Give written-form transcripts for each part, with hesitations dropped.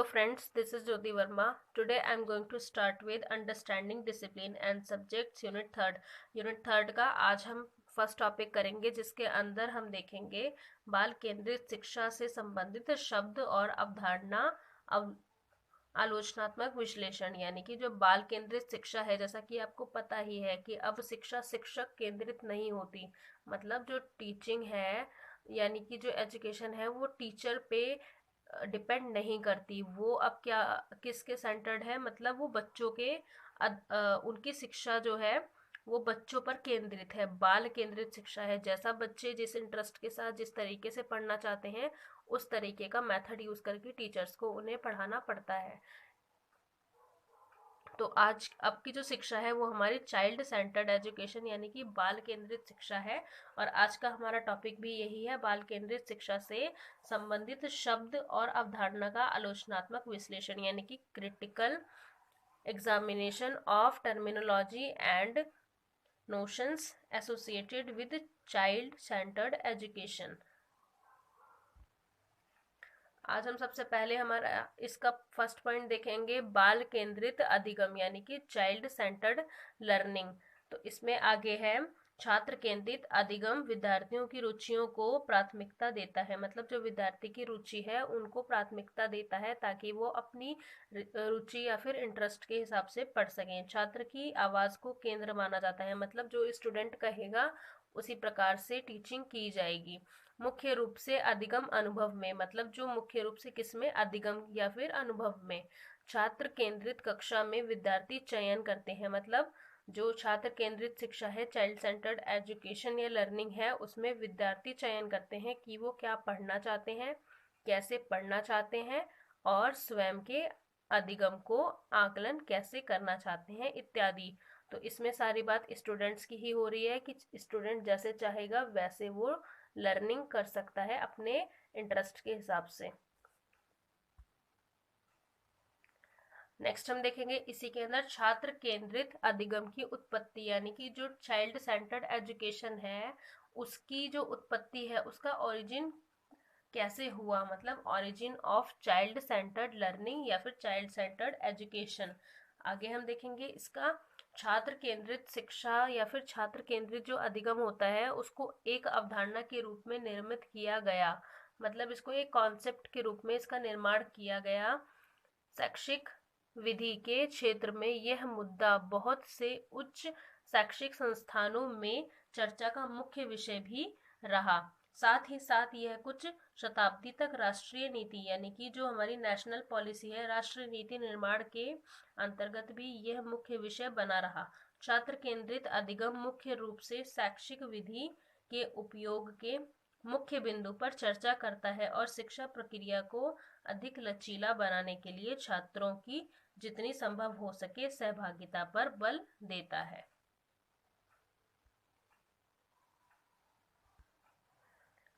friends, this is Jyoti Verma. Today I am going to start with Understanding Discipline and Subjects Unit 3rd. Unit 3rd का आज हम first topic करेंगे, जिसके अंदर हम देखेंगे बाल केंद्रित शिक्षा से संबंधित शब्द और अवधारणा आलोचनात्मक विश्लेषण। यानी कि जो बाल केंद्रित शिक्षा है, जैसा कि आपको पता ही है कि अब शिक्षा शिक्षक केंद्रित नहीं होती। मतलब जो टीचिंग है, यानी कि जो एजुकेशन है, वो टीचर पे डिपेंड नहीं करती। वो अब क्या किसके सेंटर्ड है, मतलब वो बच्चों के उनकी शिक्षा जो है वो बच्चों पर केंद्रित है, बाल केंद्रित शिक्षा है। जैसा बच्चे जिस इंटरेस्ट के साथ जिस तरीके से पढ़ना चाहते हैं, उस तरीके का मेथड यूज करके टीचर्स को उन्हें पढ़ाना पड़ता है। तो आज अब की जो शिक्षा है वो हमारी चाइल्ड सेंटर्ड एजुकेशन यानी कि बाल केंद्रित शिक्षा है। और आज का हमारा टॉपिक भी यही है, बाल केंद्रित शिक्षा से संबंधित शब्द और अवधारणा का आलोचनात्मक विश्लेषण, यानी कि critical examination of terminology and notions associated with child centred education. आज हम सबसे पहले हमारा इसका फर्स्ट पॉइंट देखेंगे, बाल केंद्रित अधिगम यानी कि चाइल्ड सेंटर्ड लर्निंग। तो इसमें आगे है, छात्र केंद्रित अधिगम विद्यार्थियों की रुचियों को प्राथमिकता देता है। मतलब जो विद्यार्थी की रुचि है उनको प्राथमिकता देता है, ताकि वो अपनी रुचि या फिर इंटरेस्ट के हिसाब से पढ़ सकें। छात्र की आवाज को केंद्र माना जाता है, मतलब जो स्टूडेंट कहेगा उसी प्रकार से टीचिंग की जाएगी। मुख्य रूप से अधिगम अनुभव में, मतलब जो मुख्य रूप से किसमें, अधिगम या फिर अनुभव में। छात्र केंद्रित कक्षा में विद्यार्थी चयन करते हैं। मतलब जो छात्र केंद्रित शिक्षा है, चाइल्ड सेंटर्ड एजुकेशन या लर्निंग है, उसमें विद्यार्थी चयन करते हैं कि वो क्या पढ़ना चाहते हैं, कैसे पढ़ना चाहते हैं, और स्वयं के अधिगम को आकलन कैसे करना चाहते हैं इत्यादि। तो इसमें सारी बात स्टूडेंट्स की ही हो रही है कि स्टूडेंट जैसे चाहेगा वैसे वो लर्निंग कर सकता है अपने इंटरेस्ट के हिसाब से। नेक्स्ट हम देखेंगे इसी के अंदर छात्र केंद्रित अधिगम की उत्पत्ति, यानी कि जो चाइल्ड सेंटर्ड एजुकेशन है उसकी जो उत्पत्ति है, उसका ओरिजिन कैसे हुआ। मतलब origin of child centred learning या फिर चाइल्ड सेंटर्ड एजुकेशन। आगे हम देखेंगे इसका छात्र केंद्रित शिक्षा या फिर छात्र केंद्रित जो अधिगम होता है उसको एक अवधारणा के रूप में निर्मित किया गया। मतलब इसको एक कॉन्सेप्ट के रूप में इसका निर्माण किया गया। शैक्षिक विधि के क्षेत्र में यह मुद्दा बहुत से उच्च शैक्षिक संस्थानों में चर्चा का मुख्य विषय भी रहा। साथ ही साथ यह कुछ शताब्दी तक राष्ट्रीय नीति यानी कि जो हमारी नेशनल पॉलिसी है, राष्ट्रीय नीति निर्माण के अंतर्गत भी यह मुख्य विषय बना रहा। छात्र केंद्रित अधिगम मुख्य रूप से शैक्षिक विधि के उपयोग के मुख्य बिंदु पर चर्चा करता है और शिक्षा प्रक्रिया को अधिक लचीला बनाने के लिए छात्रों की जितनी संभव हो सके सहभागिता पर बल देता है।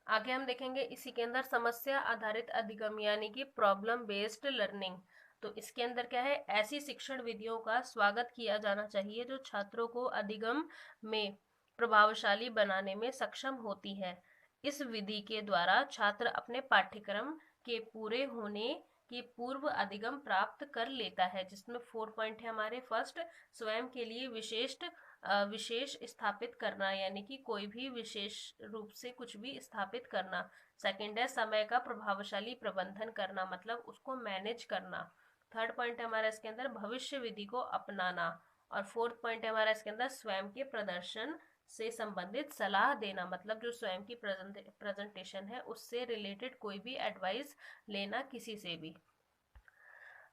आगे हम देखेंगे इसी के अंदर समस्या आधारित अधिगम यानी कि प्रॉब्लम बेस्ड लर्निंग। तो इसके अंदर क्या है, ऐसी शिक्षण विधियों का स्वागत किया जाना चाहिए जो छात्रों को अधिगम में प्रभावशाली बनाने में सक्षम होती है। इस विधि के द्वारा छात्र अपने पाठ्यक्रम के पूरे होने के पूर्व अधिगम प्राप्त कर लेता है, जिसमें 4 पॉइंट है हमारे। फर्स्ट, स्वयं के लिए विशेष स्थापित करना, यानी कि कोई भी विशेष रूप से कुछ भी स्थापित करना। सेकंड है समय का प्रभावशाली प्रबंधन करना, मतलब उसको मैनेज करना। थर्ड पॉइंट है हमारा इसके अंदर भविष्य विधि को अपनाना। और फोर्थ पॉइंट है हमारा इसके अंदर स्वयं के प्रदर्शन से संबंधित सलाह देना, मतलब जो स्वयं की प्रेजेंटेशन है उससे रिलेटेड कोई भी एडवाइस लेना किसी से भी।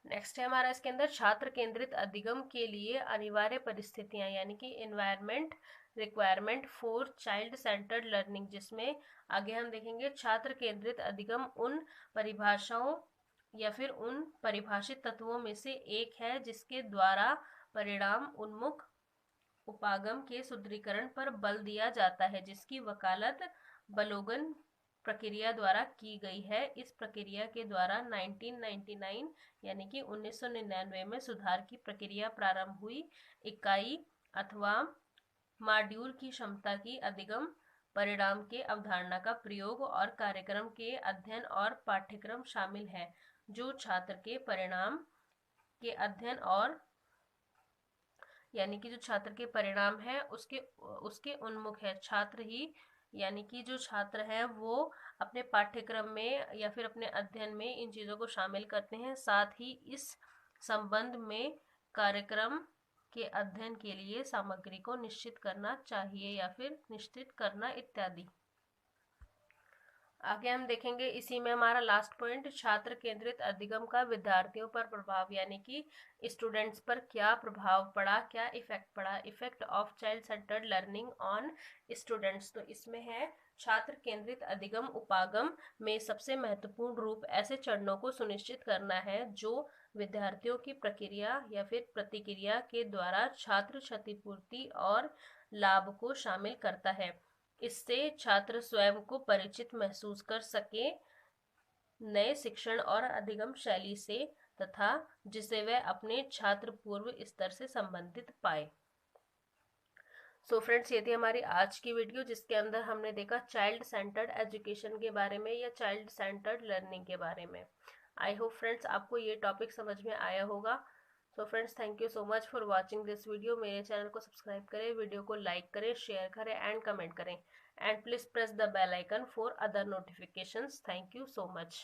नेक्स्ट है हमारा इसके अंदर छात्र केंद्रित अधिगम के लिए अनिवार्य परिस्थितियां, यानी कि environment requirement for child centred learning, जिसमें आगे हम देखेंगे छात्र केंद्रित अधिगम उन परिभाषाओं या फिर उन परिभाषित तत्वों में से एक है जिसके द्वारा परिणाम उन्मुख उपागम के सुदृढ़ीकरण पर बल दिया जाता है, जिसकी वकालत बलोगन प्रक्रिया द्वारा की गई है। इस प्रक्रिया के द्वारा 1999 यानी कि 1999 में सुधार की प्रक्रिया प्रारंभ हुई। इकाई अथवा मॉड्यूल की क्षमता की अधिगम परिणाम के अवधारणा का प्रयोग और कार्यक्रम के अध्ययन और पाठ्यक्रम शामिल है। जो छात्र के परिणाम के अध्ययन और यानी कि जो छात्र के परिणाम है उसके उसके उन्मुख है। छात्र ही यानी कि जो छात्र हैं वो अपने पाठ्यक्रम में या फिर अपने अध्ययन में इन चीज़ों को शामिल करते हैं। साथ ही इस संबंध में कार्यक्रम के अध्ययन के लिए सामग्री को निश्चित करना चाहिए या फिर निश्चित करना इत्यादि। आगे हम देखेंगे इसी में हमारा लास्ट पॉइंट, छात्र केंद्रित अधिगम का विद्यार्थियों पर प्रभाव, यानी कि स्टूडेंट्स पर क्या प्रभाव पड़ा, क्या इफेक्ट पड़ा। Effect of child centred learning on students. तो इसमें है छात्र केंद्रित अधिगम उपागम में सबसे महत्वपूर्ण रूप ऐसे चरणों को सुनिश्चित करना है जो विद्यार्थियों की प्रक्रिया या फिर प्रतिक्रिया के द्वारा छात्र क्षतिपूर्ति और लाभ को शामिल करता है। इससे छात्र स्वयं को परिचित महसूस कर सके नए शिक्षण और अधिगम शैली से, तथा जिसे वह अपने छात्र पूर्व स्तर से संबंधित पाए। सो फ्रेंड्स, ये थी हमारी आज की वीडियो जिसके अंदर हमने देखा चाइल्ड सेंटर्ड एजुकेशन के बारे में या चाइल्ड सेंटर्ड लर्निंग के बारे में। आई होप फ्रेंड्स आपको ये टॉपिक समझ में आया होगा। So friends, thank you so much for watching this video. मेरे चैनल को सब्सक्राइब करें, वीडियो को लाइक करें, शेयर करें एंड कमेंट करें, and please press the bell icon for other notifications. Thank you so much.